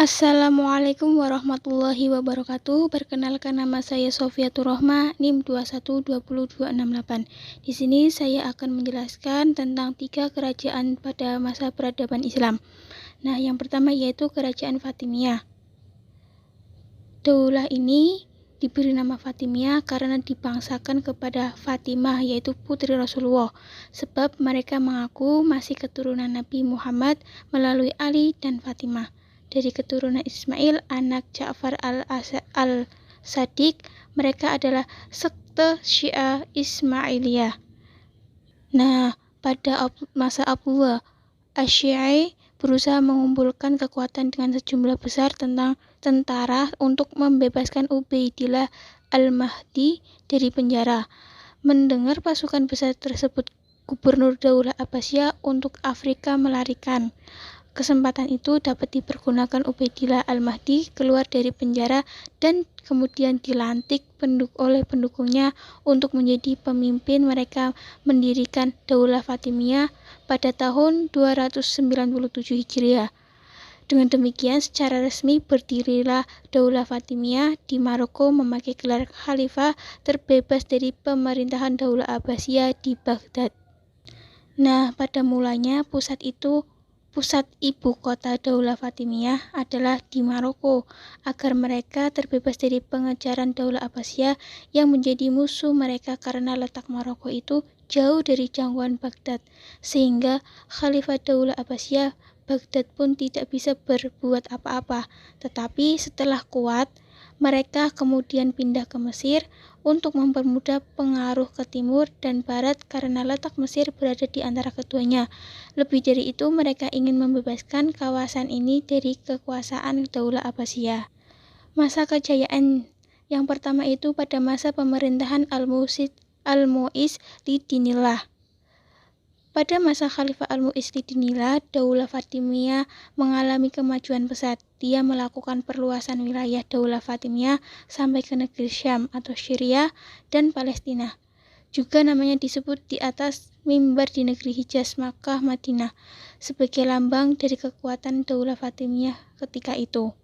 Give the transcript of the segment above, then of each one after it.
Assalamualaikum warahmatullahi wabarakatuh. Perkenalkan, nama saya Sofiatur Rohma, NIM 21202268. Di sini saya akan menjelaskan tentang 3 kerajaan pada masa peradaban Islam. Nah, yang pertama yaitu Kerajaan Fatimiyah. Daulah ini diberi nama Fatimiyah karena dibangsakan kepada Fatimah, yaitu putri Rasulullah, sebab mereka mengaku masih keturunan Nabi Muhammad melalui Ali dan Fatimah. Dari keturunan Ismail, anak Ja'far al-Sadiq, mereka adalah sekte Syiah Ismailiyah. Nah, pada masa Abdullah Asy-Syi'i berusaha mengumpulkan kekuatan dengan sejumlah besar tentara untuk membebaskan Ubaidillah al-Mahdi dari penjara. Mendengar pasukan besar tersebut, Gubernur Daulah Abbasiyah untuk Afrika melarikan. Kesempatan itu dapat dipergunakan Ubaidillah al-Mahdi keluar dari penjara dan kemudian dilantik oleh pendukungnya untuk menjadi pemimpin. Mereka mendirikan Daulah Fatimiyah pada tahun 297 Hijriah. Dengan demikian, secara resmi berdirilah Daulah Fatimiyah di Maroko memakai gelar khalifah terbebas dari pemerintahan Daulah Abbasiyah di Baghdad. Nah, pada mulanya pusat ibu kota Daulah Fatimiyah adalah di Maroko, agar mereka terbebas dari pengejaran Daulah Abbasiyah yang menjadi musuh mereka karena letak Maroko itu jauh dari jangkauan Baghdad, sehingga Khalifah Daulah Abbasiyah Baghdad pun tidak bisa berbuat apa-apa. Tetapi setelah kuat, mereka kemudian pindah ke Mesir untuk mempermudah pengaruh ke timur dan barat karena letak Mesir berada di antara keduanya. Lebih dari itu, mereka ingin membebaskan kawasan ini dari kekuasaan Daulah Abbasiyah. Masa kejayaan yang pertama itu pada masa pemerintahan Al-Mu'izz Lidinillah. Pada masa Khalifah Al-Mu'izz Lidinillah, Daulah Fatimiyah mengalami kemajuan pesat. Dia melakukan perluasan wilayah Daulah Fatimiyah sampai ke negeri Syam atau Syria dan Palestina. Juga namanya disebut di atas mimbar di negeri Hijaz, Makkah, Madinah, sebagai lambang dari kekuatan Daulah Fatimiyah ketika itu.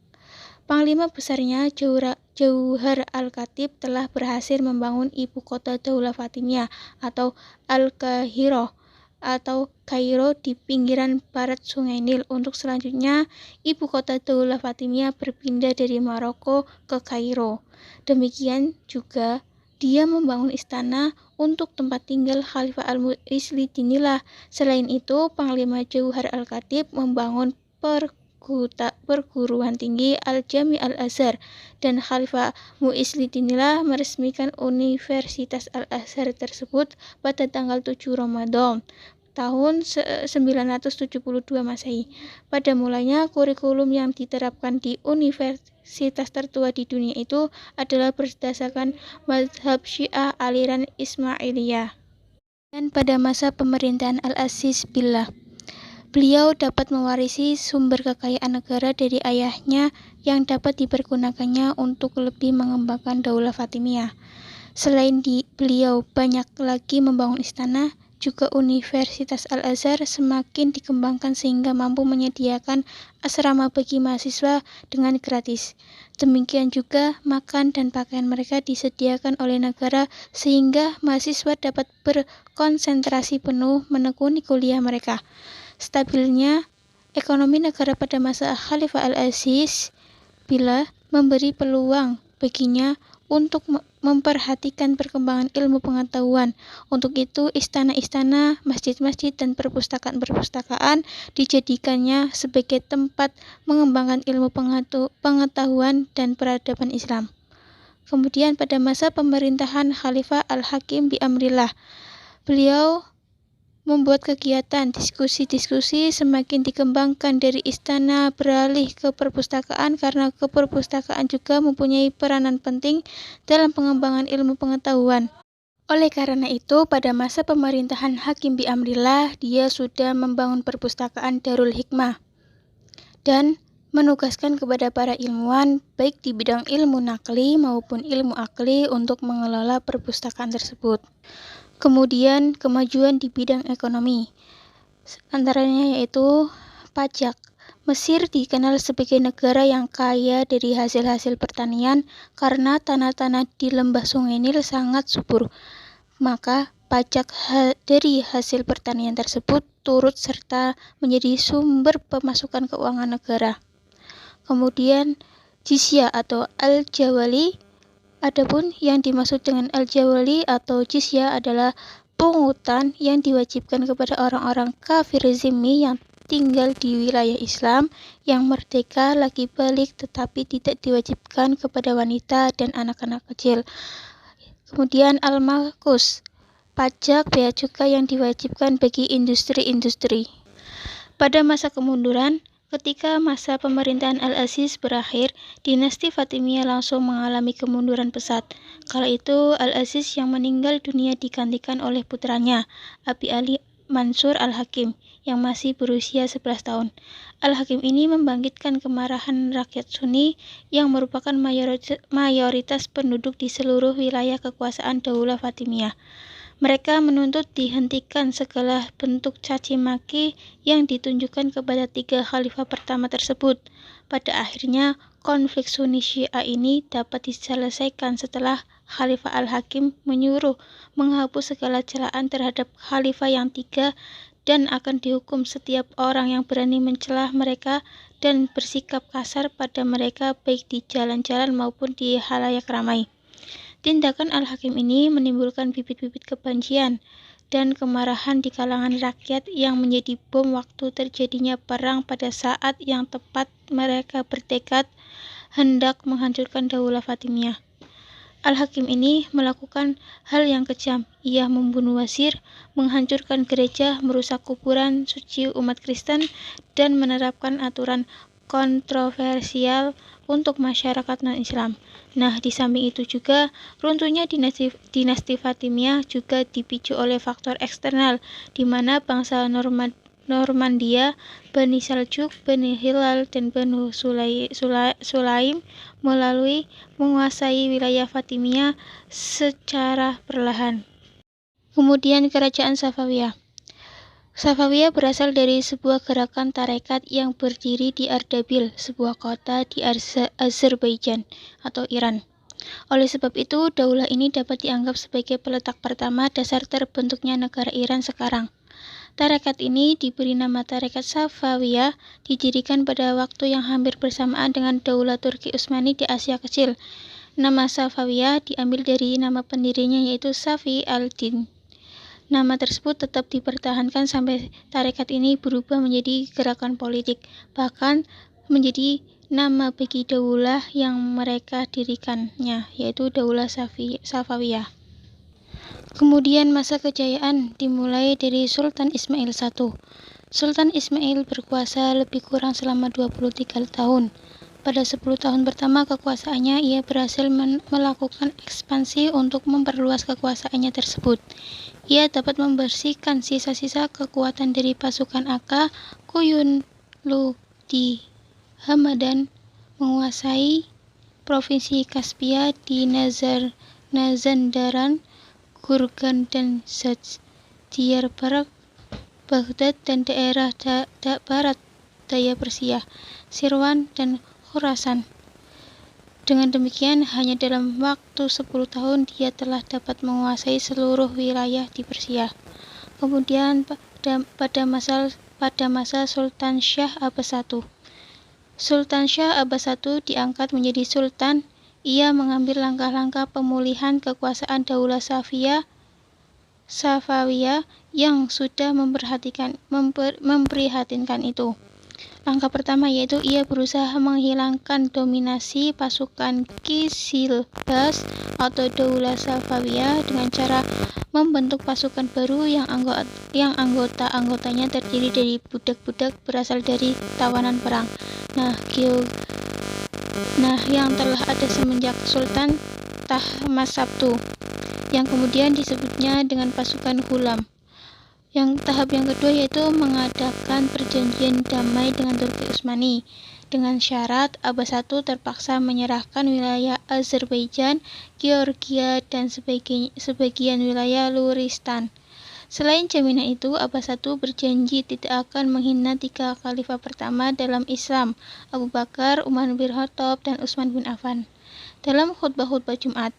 Panglima besarnya Jauhar al-Khatib telah berhasil membangun ibu kota Daulah Fatimiyah atau Al-Qahirah atau Kairo di pinggiran barat Sungai Nil. Untuk selanjutnya, ibu kota Daulah Fatimiyah berpindah dari Maroko ke Kairo. Demikian juga dia membangun istana untuk tempat tinggal Khalifah Al-Mu'izz Lidinillah. Selain itu, Panglima Jauhar al-Khatib membangun perguruan tinggi Al-Jami Al-Azhar, dan Khalifah Mu'izz Lidinillah meresmikan Universitas Al-Azhar tersebut pada tanggal 7 Ramadan tahun 972 Masehi. Pada mulanya, kurikulum yang diterapkan di universitas tertua di dunia itu adalah berdasarkan mazhab Syiah aliran Ismailiyah. Dan pada masa pemerintahan Al-Aziz Billah, beliau dapat mewarisi sumber kekayaan negara dari ayahnya yang dapat dipergunakannya untuk lebih mengembangkan Daulah Fatimiyah. Selain beliau banyak lagi membangun istana, juga Universitas Al-Azhar semakin dikembangkan sehingga mampu menyediakan asrama bagi mahasiswa dengan gratis. Demikian juga makan dan pakaian mereka disediakan oleh negara sehingga mahasiswa dapat berkonsentrasi penuh menekuni kuliah mereka. Stabilnya ekonomi negara pada masa Khalifah Al-Aziz Billah memberi peluang baginya untuk memperhatikan perkembangan ilmu pengetahuan. Untuk itu, istana-istana, masjid-masjid, dan perpustakaan-perpustakaan dijadikannya sebagai tempat mengembangkan ilmu pengetahuan dan peradaban Islam. Kemudian pada masa pemerintahan Khalifah Al-Hakim bi Amrillah, beliau membuat kegiatan diskusi semakin dikembangkan dari istana beralih ke perpustakaan karena perpustakaan juga mempunyai peranan penting dalam pengembangan ilmu pengetahuan. Oleh karena itu, pada masa pemerintahan Hakim bi Amrillah, dia sudah membangun perpustakaan Darul Hikmah dan menugaskan kepada para ilmuwan baik di bidang ilmu nakli maupun ilmu akli untuk mengelola perpustakaan tersebut. Kemudian kemajuan di bidang ekonomi, antaranya yaitu pajak. Mesir dikenal sebagai negara yang kaya dari hasil-hasil pertanian karena tanah-tanah di lembah Sungai Nil sangat subur. Maka pajak dari hasil pertanian tersebut turut serta menjadi sumber pemasukan keuangan negara. Kemudian jizya atau al-jawali. Adapun yang dimaksud dengan al-jawali atau jizya adalah pungutan yang diwajibkan kepada orang-orang kafir zimmi yang tinggal di wilayah Islam yang merdeka lagi balik tetapi tidak diwajibkan kepada wanita dan anak-anak kecil. Kemudian al-makus, pajak bea cukai yang diwajibkan bagi industri-industri. Pada masa kemunduran, ketika masa pemerintahan Al-Aziz berakhir, dinasti Fatimiyah langsung mengalami kemunduran pesat. Kala itu, Al-Aziz yang meninggal dunia digantikan oleh putranya, Abi Ali Mansur Al-Hakim, yang masih berusia 11 tahun. Al-Hakim ini membangkitkan kemarahan rakyat Sunni yang merupakan mayoritas penduduk di seluruh wilayah kekuasaan Daulah Fatimiyah. Mereka menuntut dihentikan segala bentuk caci maki yang ditunjukkan kepada 3 khalifah pertama tersebut. Pada akhirnya, konflik Sunni Syiah ini dapat diselesaikan setelah Khalifah Al-Hakim menyuruh menghapus segala celaan terhadap khalifah yang 3 dan akan dihukum setiap orang yang berani mencelah mereka dan bersikap kasar pada mereka baik di jalan-jalan maupun di halayak ramai. Tindakan Al-Hakim ini menimbulkan bibit-bibit kebencian dan kemarahan di kalangan rakyat yang menjadi bom waktu terjadinya perang pada saat yang tepat mereka bertekad hendak menghancurkan Daulah Fatimiyah. Al-Hakim ini melakukan hal yang kejam. Ia membunuh wazir, menghancurkan gereja, merusak kuburan suci umat Kristen, dan menerapkan aturan kontroversial untuk masyarakat non-Islam. Nah, di samping itu juga, runtuhnya dinasti Fatimiyah juga dipicu oleh faktor eksternal, di mana bangsa Normandia, Bani Saljuk, Bani Hilal, dan Bani Sulaim melalui menguasai wilayah Fatimiyah secara perlahan. Kemudian kerajaan Safawiyah. Safawiyah berasal dari sebuah gerakan tarekat yang berdiri di Ardabil, sebuah kota di Azerbaijan atau Iran. Oleh sebab itu, daulah ini dapat dianggap sebagai peletak pertama dasar terbentuknya negara Iran sekarang. Tarekat ini diberi nama Tarekat Safawiyah, didirikan pada waktu yang hampir bersamaan dengan Daulah Turki Utsmani di Asia Kecil. Nama Safawiyah diambil dari nama pendirinya yaitu Safi al-Din. Nama tersebut tetap dipertahankan sampai tarekat ini berubah menjadi gerakan politik, bahkan menjadi nama bagi daulah yang mereka dirikannya, yaitu Daulah Safawiyah. Kemudian masa kejayaan dimulai dari Sultan Ismail I. Sultan Ismail berkuasa lebih kurang selama 23 tahun. Pada 10 tahun pertama kekuasaannya, ia berhasil melakukan ekspansi untuk memperluas kekuasaannya tersebut. Ia dapat membersihkan sisa-sisa kekuatan dari pasukan Aka, Kuyunlu di Hamadan, menguasai provinsi Kaspia di Nazandaran, Gurgan dan Zaj, Diyarbakir, Baghdad dan daerah barat daya Persia, Sirwan dan Khurasan. Dengan demikian, hanya dalam waktu 10 tahun dia telah dapat menguasai seluruh wilayah di Persia. Kemudian pada masa Sultan Syah Abbas I. Sultan Syah Abbas I diangkat menjadi sultan. Ia mengambil langkah-langkah pemulihan kekuasaan Daulah Safawiyah yang sudah memprihatinkan itu. Langkah pertama yaitu ia berusaha menghilangkan dominasi pasukan Qizilbash atau Daulah Safawiyah dengan cara membentuk pasukan baru yang anggota-anggotanya terdiri dari budak-budak berasal dari tawanan perang. Yang telah ada semenjak Sultan Tahmasp, yang kemudian disebutnya dengan pasukan Hulam. Tahap yang kedua yaitu mengadakan perjanjian damai dengan Turki Utsmani. Dengan syarat Abbas I terpaksa menyerahkan wilayah Azerbaijan, Georgia, dan sebagian wilayah Luristan. Selain jaminan itu, Abbas I berjanji tidak akan menghina 3 khalifah pertama dalam Islam, Abu Bakar, Umar bin Khattab, dan Utsman bin Affan. Dalam khutbah-khutbah Jumat,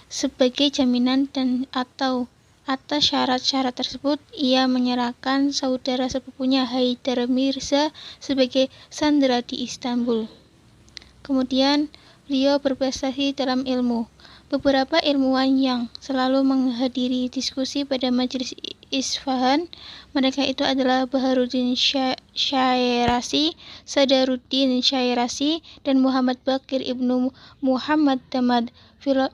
sebagai jaminan dan atau atas syarat-syarat tersebut, ia menyerahkan saudara sepupunya Haidar Mirza sebagai sandera di Istanbul. Kemudian, beliau berprestasi dalam ilmu. Beberapa ilmuwan yang selalu menghadiri diskusi pada majelis Isfahan, mereka itu adalah Baharuddin Syairasi, Sadaruddin Syairasi, dan Muhammad Bakir ibnu Muhammad Damad,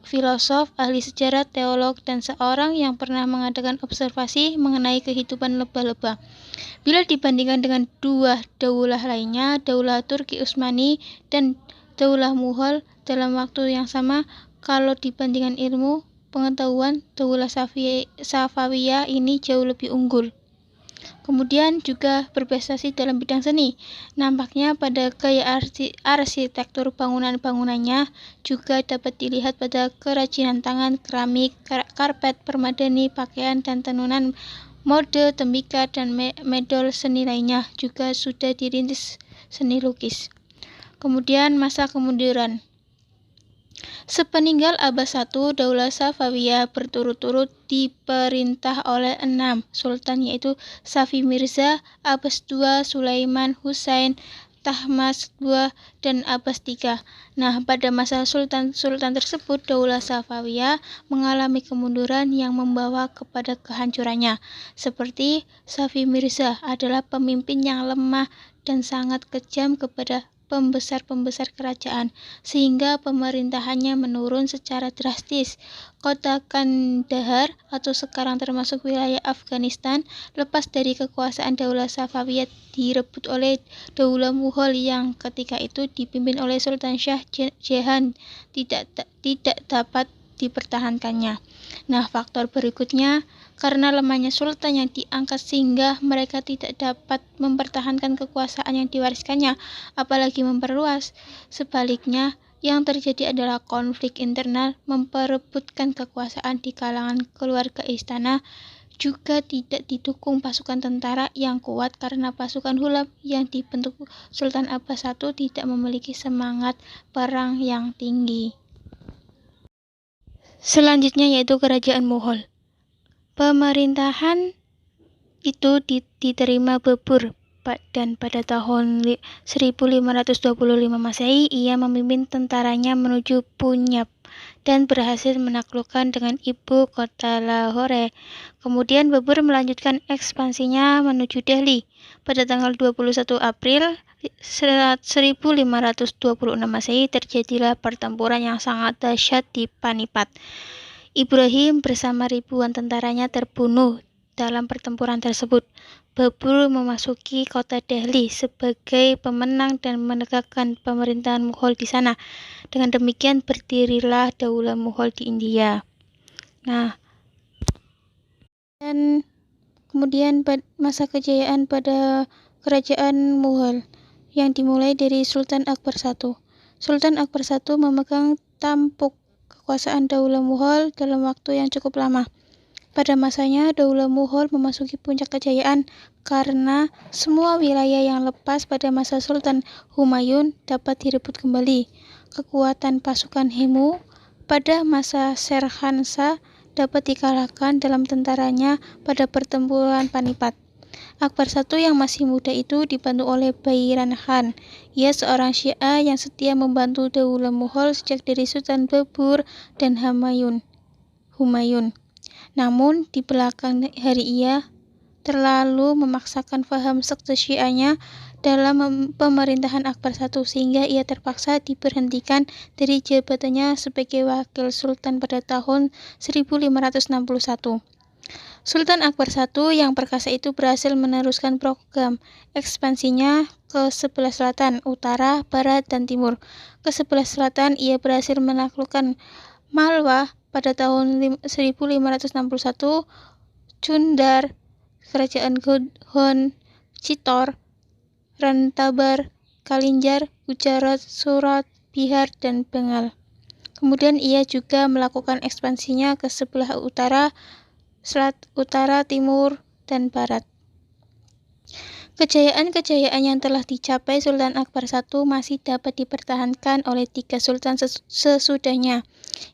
filosof, ahli sejarah, teolog, dan seorang yang pernah mengadakan observasi mengenai kehidupan lebah-lebah. Bila dibandingkan dengan dua daulah lainnya, Daulah Turki Utsmani dan Daulah Mughal dalam waktu yang sama, kalau dibandingkan ilmu pengetahuan, Daulah Safawiyah ini jauh lebih unggul. Kemudian juga berprestasi dalam bidang seni. Nampaknya pada gaya arsitektur bangunan-bangunannya juga dapat dilihat pada kerajinan tangan, keramik, karpet, permadani, pakaian, dan tenunan, mode, tembikar, dan medol seni lainnya. Juga sudah dirintis seni lukis. Kemudian masa kemunduran. Sepeninggal Abbas I, Daulah Safawiyah berturut-turut diperintah oleh 6 sultan, yaitu Safi Mirza, Abbas II, Sulaiman, Husain, Tahmasp II, dan Abbas III. Nah, pada masa sultan-sultan tersebut, Daulah Safawiyah mengalami kemunduran yang membawa kepada kehancurannya. Seperti Safi Mirza adalah pemimpin yang lemah dan sangat kejam kepada pembesar-pembesar kerajaan, sehingga pemerintahannya menurun secara drastis. Kota Kandahar, atau sekarang termasuk wilayah Afghanistan, lepas dari kekuasaan Daulah Safawiyah direbut oleh Daulah Mughal yang ketika itu dipimpin oleh Sultan Shah Jahan, tidak dapat dipertahankannya. Nah, faktor berikutnya, karena lemahnya sultan yang diangkat sehingga mereka tidak dapat mempertahankan kekuasaan yang diwariskannya, apalagi memperluas. Sebaliknya, yang terjadi adalah konflik internal memperebutkan kekuasaan di kalangan keluarga istana, juga tidak didukung pasukan tentara yang kuat karena pasukan Hulam yang dibentuk Sultan Abbas I tidak memiliki semangat perang yang tinggi. Selanjutnya yaitu Kerajaan Mughal. Pemerintahan itu diterima Babur, dan pada tahun 1525 Masehi ia memimpin tentaranya menuju Punjab dan berhasil menaklukkan dengan ibu kota Lahore. Kemudian Babur melanjutkan ekspansinya menuju Delhi. Pada tanggal 21 April 1526 Masehi terjadilah pertempuran yang sangat dahsyat di Panipat. Ibrahim bersama ribuan tentaranya terbunuh dalam pertempuran tersebut. Babur memasuki kota Delhi sebagai pemenang dan menegakkan pemerintahan Mughal di sana. Dengan demikian berdirilah Daulah Mughal di India. Nah, dan kemudian masa kejayaan pada Kerajaan Mughal yang dimulai dari Sultan Akbar I. Sultan Akbar I memegang tampuk kekuasaan Daulah Mughal dalam waktu yang cukup lama. Pada masanya, Daulah Mughal memasuki puncak kejayaan karena semua wilayah yang lepas pada masa Sultan Humayun dapat direbut kembali. Kekuatan pasukan Hemu pada masa Sherhan Shah dapat dikalahkan dalam tentaranya pada pertempuran Panipat. Akbar I yang masih muda itu dibantu oleh Bairan Khan. Ia seorang Syiah yang setia membantu Daulah Mughal sejak dari Sultan Babur dan Humayun. Namun di belakang hari ia terlalu memaksakan faham sekte Syiahnya dalam pemerintahan Akbar I sehingga ia terpaksa diberhentikan dari jabatannya sebagai wakil sultan pada tahun 1561. Sultan Akbar I yang perkasa itu berhasil meneruskan program ekspansinya ke sebelah selatan, utara, barat, dan timur. Ke sebelah selatan, ia berhasil menaklukkan Malwa pada tahun 1561, Chundar, Kerajaan Godhon, Chittor, Rantabar, Kalinjar, Gujarat, Surat, Bihar, dan Bengal. Kemudian ia juga melakukan ekspansinya ke sebelah utara utara, timur, dan barat. Kejayaan-kejayaan yang telah dicapai Sultan Akbar I masih dapat dipertahankan oleh 3 sultan sesudahnya,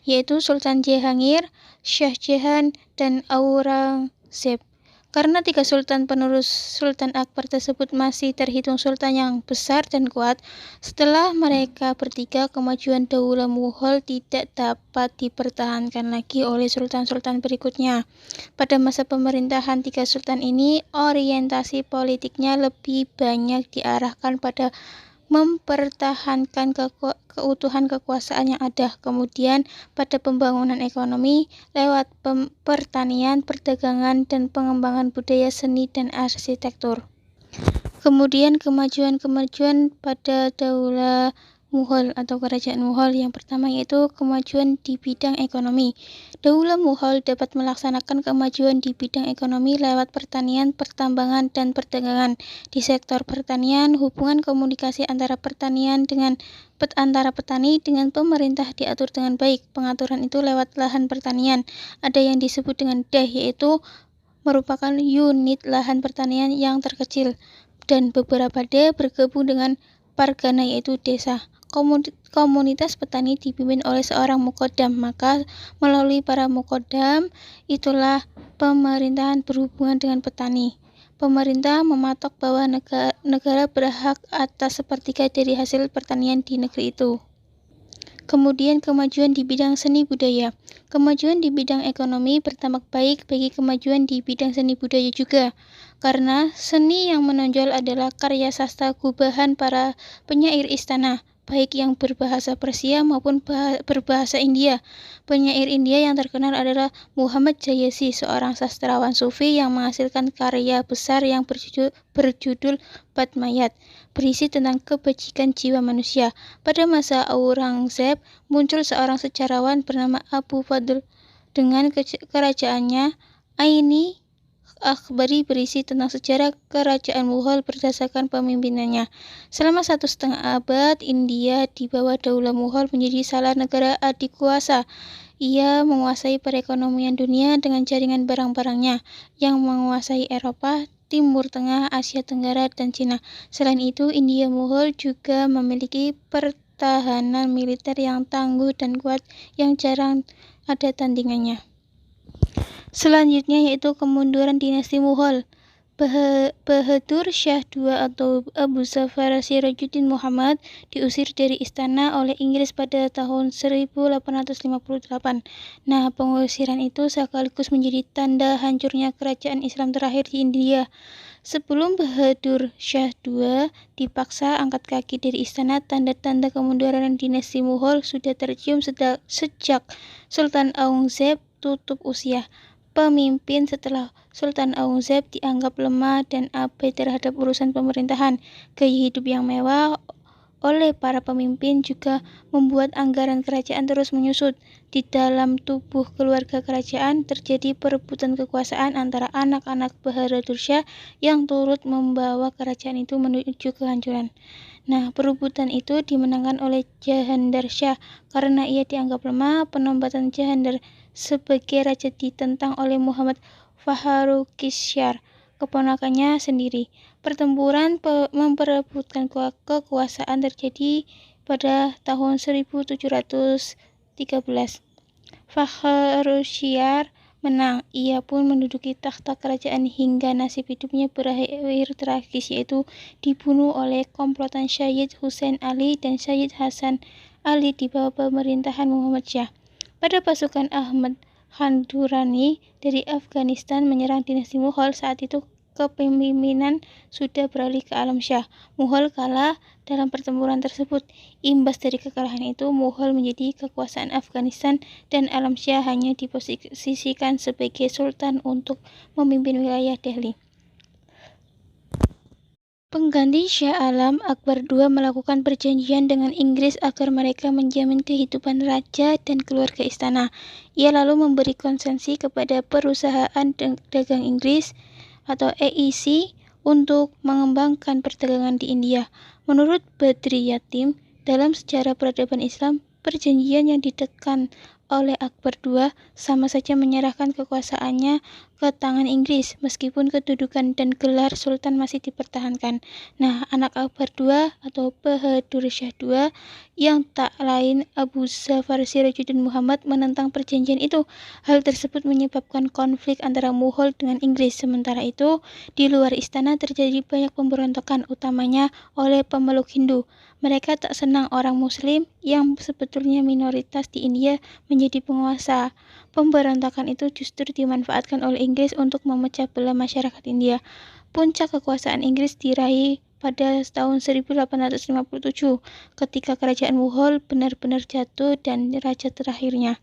yaitu Sultan Jahangir, Shah Jahan, dan Aurangzeb. Karena 3 sultan penerus Sultan Akbar tersebut masih terhitung sultan yang besar dan kuat, setelah mereka bertiga, kemajuan Daulah Mughal tidak dapat dipertahankan lagi oleh sultan-sultan berikutnya. Pada masa pemerintahan 3 sultan ini, orientasi politiknya lebih banyak diarahkan pada mempertahankan keutuhan kekuasaan yang ada, kemudian pada pembangunan ekonomi lewat pertanian, perdagangan, dan pengembangan budaya, seni, dan arsitektur. Kemudian kemajuan pada Daulah Mughal atau Kerajaan Mughal yang pertama yaitu kemajuan di bidang ekonomi. Daulah Mughal dapat melaksanakan kemajuan di bidang ekonomi lewat pertanian, pertambangan, dan perdagangan. Di sektor pertanian, hubungan komunikasi antara petani dengan pemerintah diatur dengan baik. Pengaturan itu lewat lahan pertanian. Ada yang disebut dengan dah, yaitu merupakan unit lahan pertanian yang terkecil, dan beberapa dah bergabung dengan pargana yaitu desa. Komunitas petani dipimpin oleh seorang mukodam, maka melalui para mukodam itulah pemerintahan berhubungan dengan petani. Pemerintah mematok bahwa negara berhak atas sepertiga dari hasil pertanian di negeri itu. Kemudian kemajuan di bidang seni budaya. Kemajuan di bidang ekonomi berdampak baik bagi kemajuan di bidang seni budaya juga, karena seni yang menonjol adalah karya sastra gubahan para penyair istana, baik yang berbahasa Persia maupun berbahasa India. Penyair India yang terkenal adalah Muhammad Jayasi, seorang sastrawan sufi yang menghasilkan karya besar yang berjudul Padmayat, berisi tentang kebajikan jiwa manusia. Pada masa Aurangzeb, muncul seorang sejarawan bernama Abu Fadl dengan kerajaannya Aini Akhbari, berisi tentang sejarah kerajaan Mughal berdasarkan pemimpinannya. Selama 1,5 abad, India di bawah Daulah Mughal menjadi salah negara adikuasa. Ia menguasai perekonomian dunia dengan jaringan barang-barangnya yang menguasai Eropa, Timur Tengah, Asia Tenggara, dan Cina. Selain itu, India Mughal juga memiliki pertahanan militer yang tangguh dan kuat yang jarang ada tandingannya. Selanjutnya yaitu kemunduran dinasti Mughal. Bahadur Shah II atau Abu Zafar Sirajuddin Muhammad diusir dari istana oleh Inggris pada tahun 1858. Nah, pengusiran itu sekaligus menjadi tanda hancurnya kerajaan Islam terakhir di India. Sebelum Bahadur Shah II dipaksa angkat kaki dari istana, tanda-tanda kemunduran dinasti Mughal sudah tercium sejak Sultan Aurangzeb tutup usia. Pemimpin setelah Sultan Aurangzeb dianggap lemah dan abai terhadap urusan pemerintahan. Gaya hidup yang mewah oleh para pemimpin juga membuat anggaran kerajaan terus menyusut. Di dalam tubuh keluarga kerajaan terjadi perebutan kekuasaan antara anak-anak Bahadur Shah yang turut membawa kerajaan itu menuju kehancuran. Nah, perebutan itu dimenangkan oleh Jahandar Shah. Karena ia dianggap lemah, penempatan Jahandar sebagai raja ditentang oleh Muhammad Fakhruqisyar, keponakannya sendiri. Pertempuran memperebutkan kekuasaan terjadi pada tahun 1713. Fakhruqisyar menang. Ia pun menduduki takhta kerajaan hingga nasib hidupnya berakhir tragis, yaitu dibunuh oleh komplotan Syed Hussein Ali dan Syed Hasan Ali di bawah pemerintahan Muhammad Shah. Pada pasukan Ahmad Khan Durrani dari Afghanistan menyerang dinasti Mughal, saat itu kepemimpinan sudah beralih ke Alam Shah. Mughal kalah dalam pertempuran tersebut. Imbas dari kekalahan itu, Mughal menjadi kekuasaan Afghanistan dan Alam Shah hanya diposisikan sebagai sultan untuk memimpin wilayah Delhi. Pengganti Shah Alam, Akbar II melakukan perjanjian dengan Inggris agar mereka menjamin kehidupan raja dan keluarga istana. Ia lalu memberi konsesi kepada perusahaan dagang Inggris atau EEC untuk mengembangkan perdagangan di India. Menurut Badri Yatim, dalam sejarah peradaban Islam, perjanjian yang ditekan oleh Akbar II sama saja menyerahkan kekuasaannya ke tangan Inggris, meskipun kedudukan dan gelar Sultan masih dipertahankan. Nah, anak Akbar II atau Bahadur Shah II yang tak lain Abu Zafar Sirajuddin Muhammad menentang perjanjian itu. Hal tersebut menyebabkan konflik antara Mughal dengan Inggris. Sementara itu, di luar istana terjadi banyak pemberontakan, utamanya oleh pemeluk Hindu. Mereka tak senang orang Muslim yang sebetulnya minoritas di India menjadi penguasa. Pemberontakan itu justru dimanfaatkan oleh Inggris untuk memecah belah masyarakat India. Puncak kekuasaan Inggris diraih pada tahun 1857 ketika kerajaan Mughal benar-benar jatuh dan raja terakhirnya,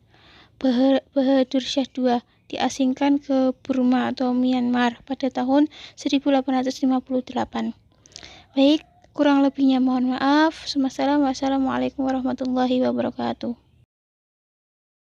Bahadur Shah II, diasingkan ke Burma atau Myanmar pada tahun 1858. Baik, kurang lebihnya mohon maaf. Wassalamualaikum warahmatullahi wabarakatuh.